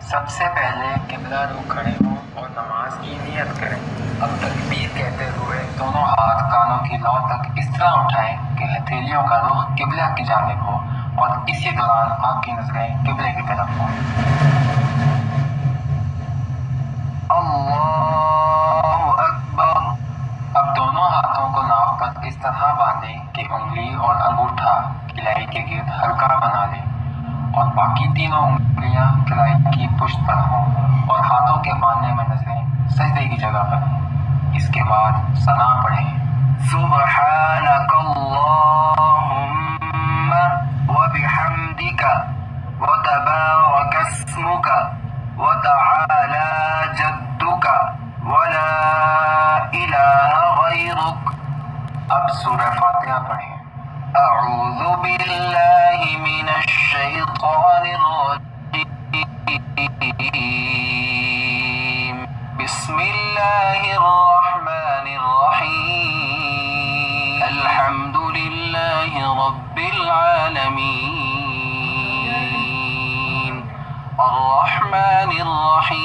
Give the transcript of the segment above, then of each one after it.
سب سے پہلے قبلہ رخ کھڑے ہوں اور نماز کی نیت کریں۔ اب تکبیر کہتے ہوئے دونوں ہاتھ کانوں کی لو تک اس طرح اٹھائیں کہ ہتھیلیوں کا رخ قبلہ کی جانب ہو اور اسی دوران آپ کی نظریں قبلے کی طرف ہوں۔ اللہ اکبر۔ اب دونوں ہاتھوں کو ناک پر اس طرح باندھیں کہ انگلی اور انگوٹھا کلائی کے گرد حلقہ بنا لیں اور باقی تینوں انگلیاں کلائی کی پشت پر ہوں اور ہاتھوں کے باندھنے میں نظریں سجدے کی جگہ پر ہیں۔ اس کے بعد ثنا پڑھیں۔ سبحانک اللہم وبحمدک وتبارک اسمک وتعالی جدک ولا الہ غیرک۔ اب سورہ فاتحہ پڑھیں۔ اعوذ باللہ من الشیطان الرجیم، بسم اللہ الرحمن الرحیم، الحمد للہ رب العالمین، الرحمن الرحیم،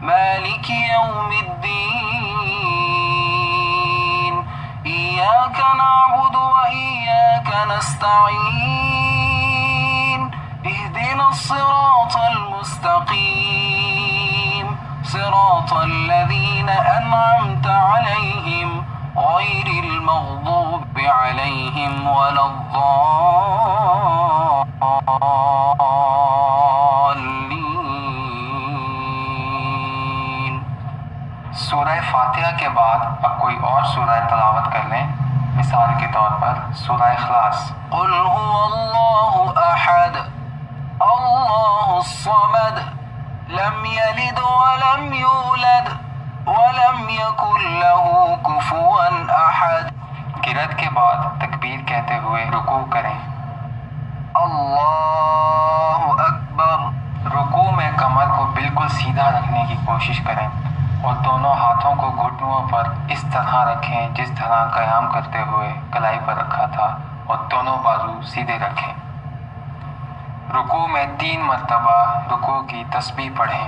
مالک یوم الدین، إياك نعبد وإياك نستعين، اهدنا الصراط المستقيم، صراط الذين أنعمت عليهم غير المغضوب عليهم ولا الضالين۔ سورہ فاتحہ کے بعد اب کوئی اور سورہ تلاوت کر لیں، مثال کے طور پر سورہ اخلاص۔ قل هو اللہ احد اللہ الصمد لم یلد ولم یولد ولم یکن له کفوا احد۔ قرأت کے بعد تکبیر کہتے ہوئے رکوع کریں۔ اللہ اکبر۔ رکوع میں کمر کو بالکل سیدھا رکھنے کی کوشش کریں اور دونوں ہاتھوں کو گھٹنوں پر اس طرح رکھیں جس طرح قیام کرتے ہوئے کلائی پر رکھا تھا اور دونوں بازو سیدھے رکھیں۔ رکوع میں 3 مرتبہ رکوع کی تسبیح پڑھیں۔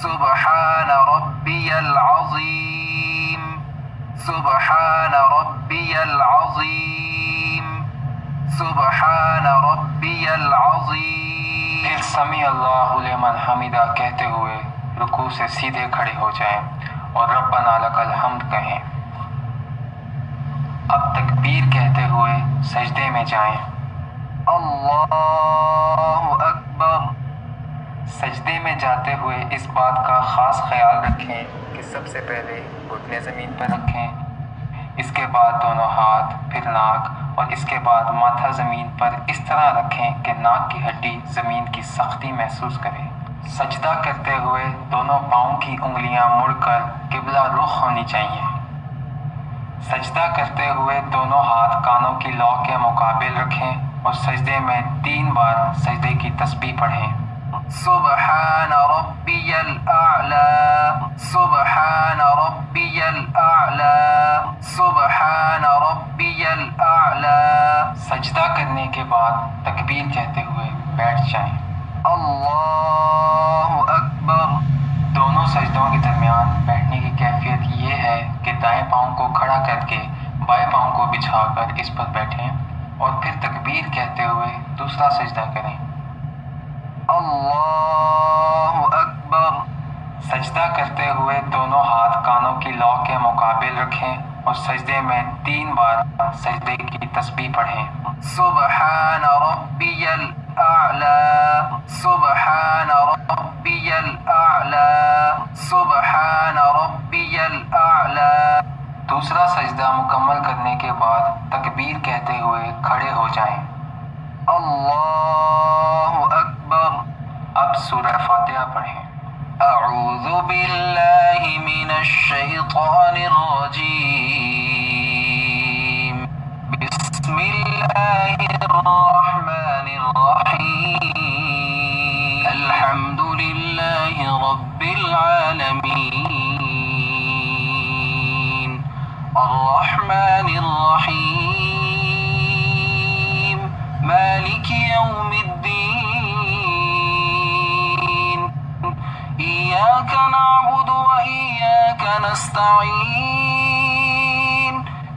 سبحان ربی العظیم، سبحان ربی العظیم، سبحان ربی العظیم۔ پھر سمیع اللہ لمن حمدہ کہتے ہوئے رکوع سے سیدھے کھڑے ہو جائیں اور ربنا لک الحمد کہیں۔ اب تکبیر کہتے ہوئے سجدے میں جائیں۔ اللہ اکبر۔ سجدے میں جاتے ہوئے اس بات کا خاص خیال رکھیں کہ سب سے پہلے گھٹنے زمین پر رکھیں، اس کے بعد دونوں ہاتھ، پھر ناک اور اس کے بعد ماتھا زمین پر اس طرح رکھیں کہ ناک کی ہڈی زمین کی سختی محسوس کرے۔ سجدہ کرتے ہوئے دونوں پاؤں کی انگلیاں مڑ کر قبلہ رخ ہونی چاہیے۔ سجدہ کرتے ہوئے دونوں ہاتھ کانوں کی لو کے مقابل رکھیں اور سجدے میں 3 بار سجدے کی تسبیح پڑھیں۔ سبحان ربی الاعلی، سبحان ربی الاعلی، سبحان ربی الاعلی۔ سجدہ کرنے کے بعد تکبیر کہتے ہوئے بیٹھ جائیں۔ اللہ اکبر۔ دونوں سجدوں کے درمیان بیٹھنے کی کیفیت یہ ہے کہ دائیں پاؤں کو کھڑا کر کے بائیں پاؤں کو بچھا کر اس پر بیٹھیں اور پھر تکبیر کہتے ہوئے دوسرا سجدہ کریں۔ اللہ اکبر۔ سجدہ کرتے ہوئے دونوں ہاتھ کانوں کی لو کے مقابل رکھیں اور سجدے میں 3 بار سجدے کی تسبیح پڑھیں۔ سبحان ربی الاعلی، سبحان ربی الاعلی، سبحان ربی الاعلی۔ دوسرا سجدہ مکمل کرنے کے بعد تکبیر کہتے ہوئے کھڑے ہو جائیں۔ اللہ اکبر۔ اب سورہ فاتحہ پڑھیں۔ اعوذ باللہ من الشیطان الرجیم، بسم اللہ الرحمن الرحیم، الحمد للہ رب العالمین، الرحمن الرحیم، مالک یوم الدین، نستعين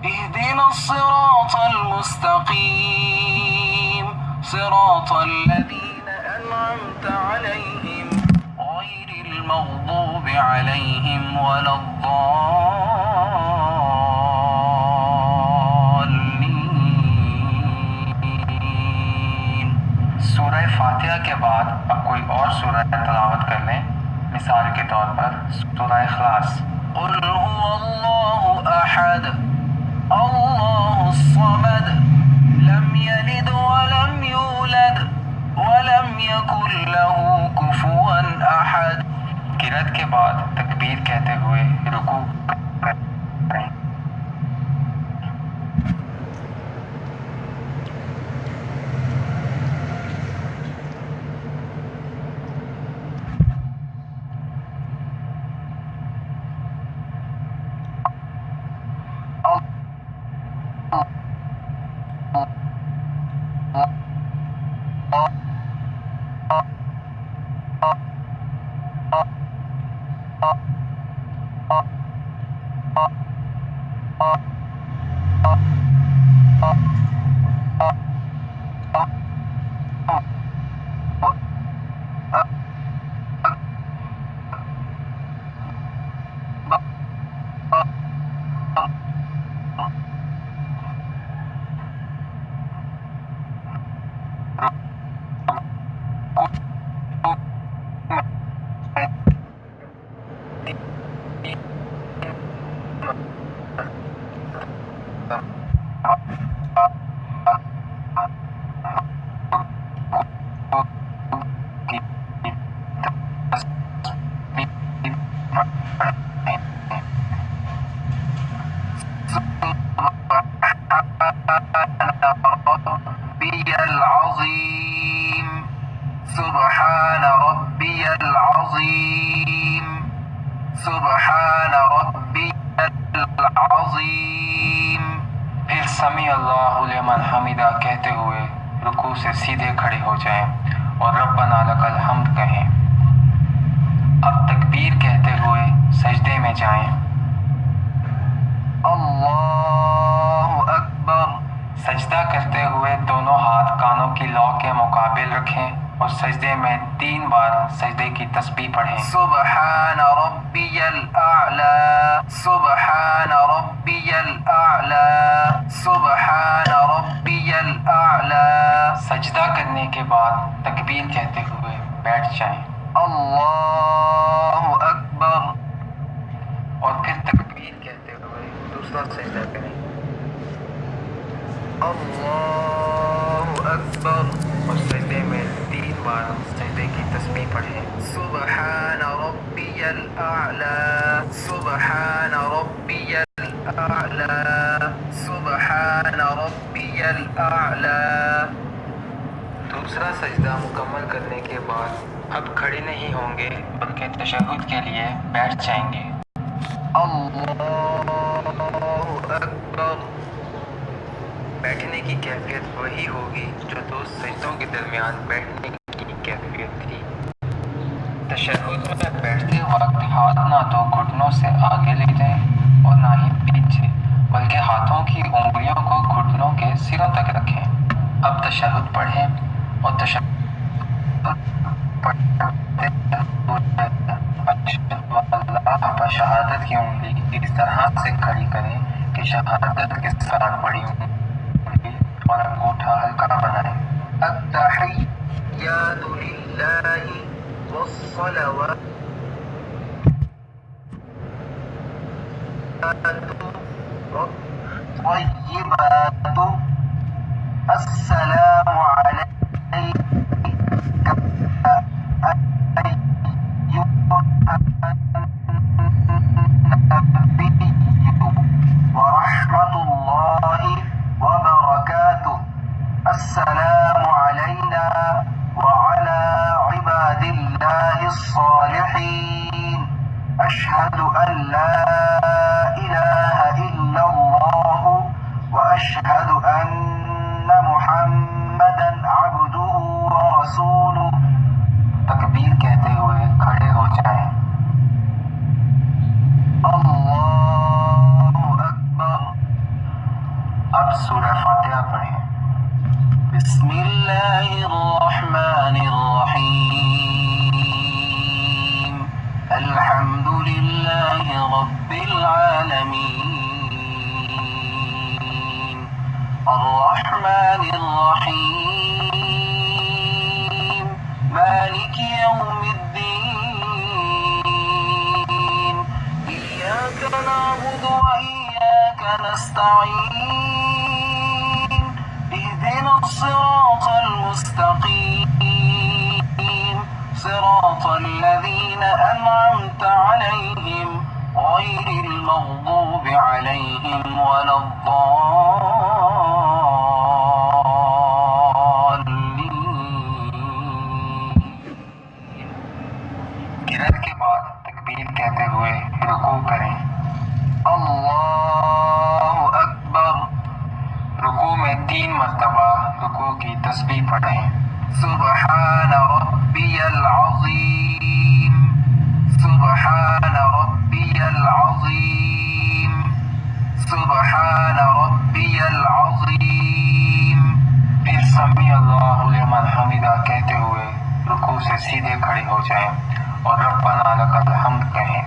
اهدنا الصراط المستقيم صراط الذين أنعمت عليهم غير المغضوب عليهم ولا الضالين. سورہ فاتحہ کے بعد اب کوئی اور سورہ تلاوت کر لیں. مثال کے طور پر سورہ اخلاص. قل هو الله أحد الله الصمد لم يلد ولم يولد ولم يكن له كفوا أحد. قرأت کے بعد تکبیر کہتے ہوئے رکوع کریں. ربي العظيم سبحان ربي العظيم سبحان ربي العظيم. پھر سمیع اللہ لمن حمیدہ کہتے ہوئے رکوع سے سیدھے کھڑے ہو جائیں اور ربنا لک الحمد کہیں. اب تکبیر کہتے ہوئے سجدے میں جائیں. اللہ اکبر. سجدہ کرتے ہوئے دونوں ہاتھ کانوں کی لو کے مقابل رکھیں اور سجدے میں 3 بار سجدے کی تسبیح پڑھیں. سبحان ربی الاعلی سبحان ربی الاعلی سبحان ربی الاعلی. سجدہ کرنے کے بعد تکبیر کہتے ہوئے بیٹھ جائیں. اللہ اکبر. اور پھر تکبیر کہتے ہوئے دوسرا سجدہ کریں. اللہ اکبر. اور سجدے میں 3 بار سجدے کی تسبیح پڑھیں. سبحان ربی الاعلی سبحان ربی الاعلی سبحان ربی الاعلی. دوسرا سجدہ مکمل کرنے کے بعد اب کھڑے نہیں ہوں گے بلکہ تشہد کے لیے بیٹھ جائیں گے. اللہ اکبر. بیٹھنے کی کیفیت وہی ہوگی جو 2 سجدوں کے درمیان بیٹھنے کی کیفیت تھی. تشہد میں بیٹھتے وقت ہاتھ نہ تو گھٹنوں سے آگے لے جائیں اور نہ ہی پیچھے، بلکہ ہاتھوں کی انگلیوں کو گھٹنوں کے سروں تک رکھیں. اب تشہد پڑھیں اور تشہد شہادت کی انگلی اس طرح سے کھڑی کریں کہ شہادت کے ساتھ بڑی انگلی اور انگوٹھا ہلکا بنائیں. التحیات للہ والصلوات والطیبات السلام علیک ورحمۃ اللہ وبرکاتہ. السلام علینا وعلى عباد اللہ الصالحین. اشہد ان لا الہ الا اللہ واشہد ان محمدا عبدہ ورسولہ. تکبیر کہتے ہوئے کھڑے ہو جائیں. اللہ سورہ فاتحہ پڑھیں۔ بسم اللہ الرحمن الرحیم الحمد للہ رب العالمین الرحمن الرحیم مالک یوم الدین ایاک نعبد وإیاک نستعین اهدنا الصراط المستقيم صراط الذين أنعمت عليهم غير المغضوب عليهم ولا الضالين۔ قرأت کے بعد تکبیر کہتے ہوئے رکوع کریں۔ اللہ اکبر۔ رکوع میں 3 مرتبہ رکوع کی تسبیح پڑھیں۔ سبحان ربی العظیم سبحان ربی العظیم سبحان ربی العظیم۔ پھر سمیع اللہ لمن حمدہ کہتے ہوئے رکوع سے سیدھے کھڑے ہو جائیں اور ربنا لک الحمد کہیں۔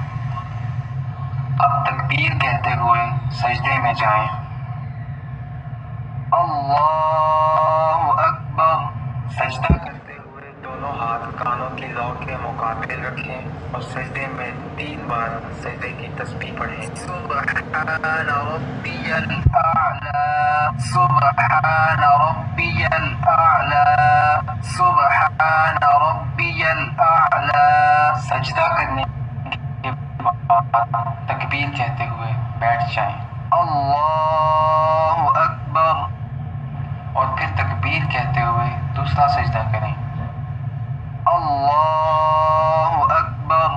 اب تکبیر کہتے ہوئے سجدے میں جائیں۔ اللہ اکبر۔ سجدہ کرتے ہوئے دونوں ہاتھ کانوں کی لو کے مقابل رکھیں اور سجدے میں 3 بار سجدے کی تسبیح پڑھیں۔ سبحان ربی الاعلی سبحان ربی الاعلی سبحان ربی الاعلی۔ سجدہ کرنے کے بعد تکبیر کہتے ہوئے بیٹھ جائیں اللہ اکبر۔ اور پھر تکبیر کہتے ہوئے دوسرا سجدہ کریں۔ اللہ اکبر۔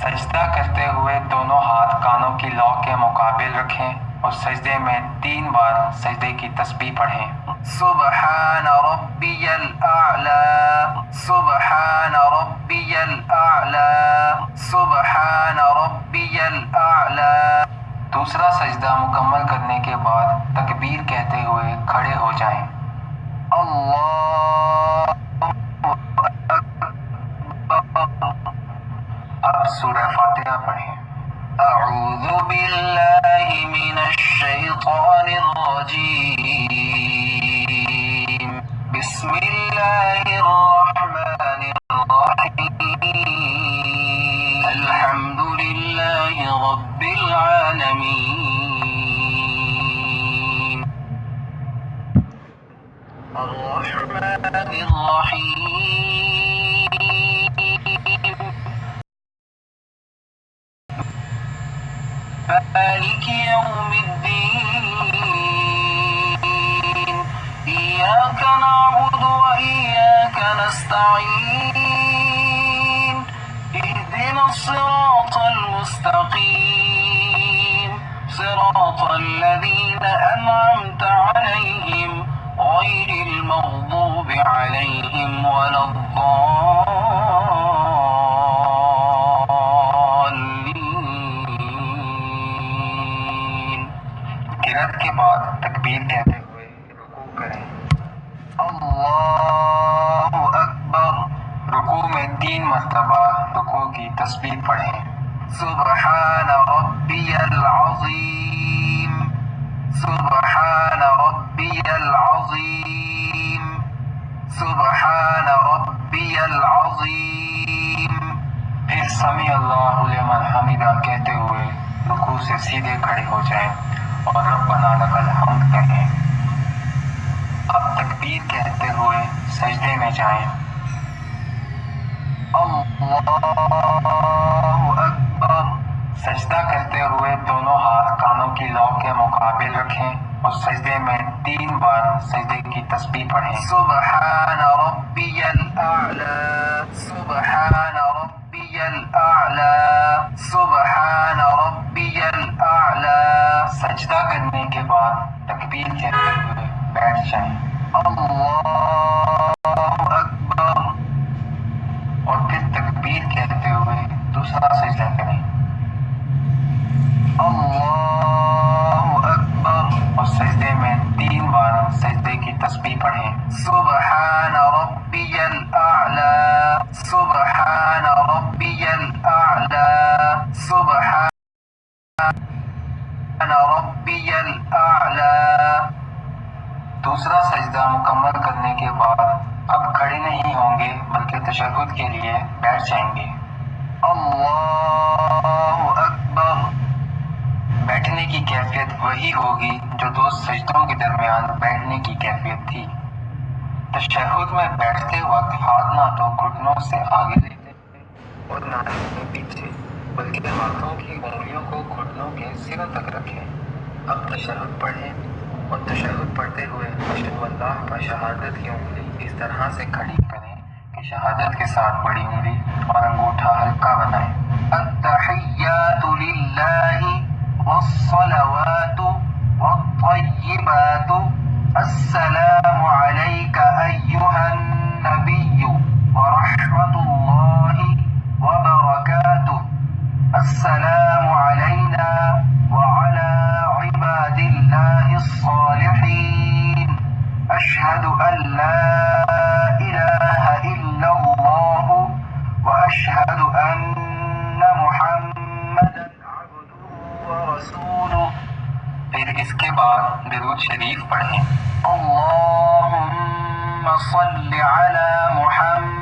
سجدہ کرتے ہوئے دونوں ہاتھ کانوں کی لو کے مقابل رکھیں اور سجدے میں 3 بار سجدے کی تسبیح پڑھیں۔ سبحان ربی الاعلی سبحان ربی الاعلی سبحان ربی الاعلی۔ دوسرا سجدہ مکمل کرنے کے بعد تکبیر کہتے ہوئے کھڑے ہو جائیں۔ اللہ اب سورہ فاتحہ پڑھیں۔ اعوذ باللہ من الشیطان الرجیم بسم اللہ الرحمن الرحیم الحمد للہ رب العالمین الرحمن الرحیم مالك يوم الدين إياك نعبد وإياك نستعين اهدنا الصراط المستقيم صراط الذين أنعمت عليهم غير المغضوب عليهم ولا الضالين۔ قرأت کے بعد تکبیر کہتے ہوئے رکوع کریں۔ اللہ اکبر۔ رکوع میں 3 مرتبہ رکوع کی تسبیح پڑھیں۔ سبحان ربی العظیم سبحان ربی العظیم سبحان ربی العظیم۔ پھر سمیع اللہ لمن حمدہ کہتے ہوئے رکوع سے سیدھے کھڑے ہو جائیں اور ربنا لک الحمد کہیں۔ اب تکبیر کہتے ہوئے سجدے میں جائیں۔ اللہ اکبر۔ سجدہ کرتے ہوئے دونوں ہاتھ کانوں کی لو کے مقابل رکھیں اور سجدے میں 3 بار سجدے کی تسبیح پڑھیں۔ سبحان ربی الاعلی سبحان ربی الاعلی سبحان ربی الاعلی۔ سجدہ کرنے کے بعد تکبیر کہتے ہوئے بیٹھ جائیں۔ اللہ اکبر۔ اور پھر تکبیر کہتے ہوئے دوسرا سجدہ کریں۔ اللہ اکبر۔ اور سجدے میں دوسرا سجدہ مکمل کرنے کے بعد اب کھڑے نہیں ہوں گے بلکہ تشہد کے لیے بیٹھ جائیں گے۔ اللہ اکبر۔ بیٹھنے کی کیفیت وہی ہوگی جو دو سجدوں کے درمیان بیٹھنے کی کیفیت تھی۔ تشہد میں بیٹھتے وقت ہاتھ نہ تو گھٹنوں سے آگے لیتے اور نہ ہی پیچھے، بلکہ ہاتھوں کی انگلیوں کو گھٹنوں کے سروں تک رکھیں۔ اب تشہد پڑھیں اور تشہد پڑھتے ہوئے اشہد اللہ پر شہادت کی انگلی اس طرح سے کھڑی کریں کہ شہادت کے ساتھ بڑی انگلی اور انگوٹھا ہلکا بنائیں۔ التحیات للہ والصلوات والطیبات السلام علیک ایہا النبی ورحمۃ اللہ وبرکاتہ السلام علینا وعلی عباد اللہ الصالحین اشہد ان لا الہ الا اللہ واشہد ان محمدا عبدہ ورسولہ۔ پھر اس کے بعد درود شریف پڑھیں۔ اللہم صل علی محمد